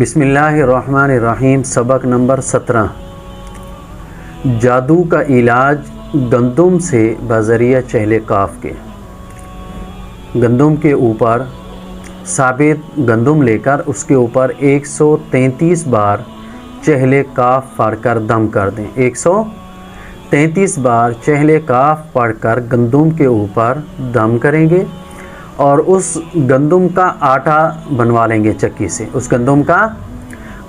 بسم اللہ الرحمن الرحیم۔ سبق نمبر 17۔ جادو کا علاج گندم سے بذریعہ چہل کاف کے۔ گندم کے اوپر ثابت گندم لے کر اس کے اوپر 133 بار چہل کاف پڑھ کر دم کر دیں۔ 133 بار چہل کاف پڑھ کر گندم کے اوپر دم کریں گے اور اس گندم کا آٹا بنوا لیں گے چکی سے۔ اس گندم کا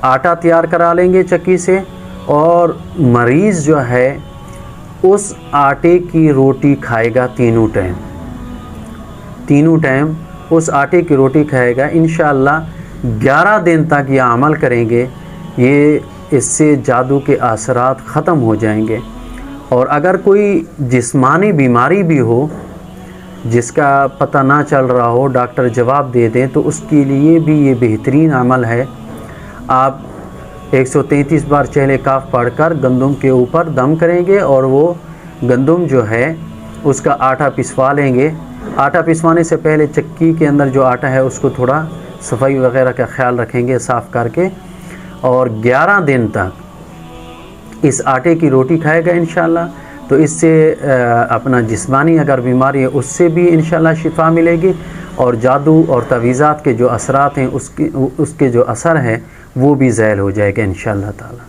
آٹا تیار کرا لیں گے چکی سے، اور مریض جو ہے اس آٹے کی روٹی کھائے گا تینوں ٹائم اس آٹے کی روٹی کھائے گا۔ انشاءاللہ 11 دن تک یہ عمل کریں گے، اس سے جادو کے اثرات ختم ہو جائیں گے۔ اور اگر کوئی جسمانی بیماری بھی ہو جس کا پتہ نہ چل رہا ہو، ڈاکٹر جواب دے دیں، تو اس کے لیے بھی یہ بہترین عمل ہے۔ آپ 133 بار چہل کاف پڑھ کر گندم کے اوپر دم کریں گے، اور وہ گندم جو ہے اس کا آٹا پسوا لیں گے۔ آٹا پسوانے سے پہلے چکی کے اندر جو آٹا ہے اس کو تھوڑا صفائی وغیرہ کا خیال رکھیں گے، صاف کر کے، اور 11 دن تک اس آٹے کی روٹی کھائے گا انشاءاللہ۔ تو اس سے اپنا جسمانی اگر بیماری ہے اس سے بھی انشاءاللہ شفا ملے گی، اور جادو اور تعویذات کے جو اثرات ہیں اس کے جو اثر ہے وہ بھی زائل ہو جائے گا انشاءاللہ تعالی۔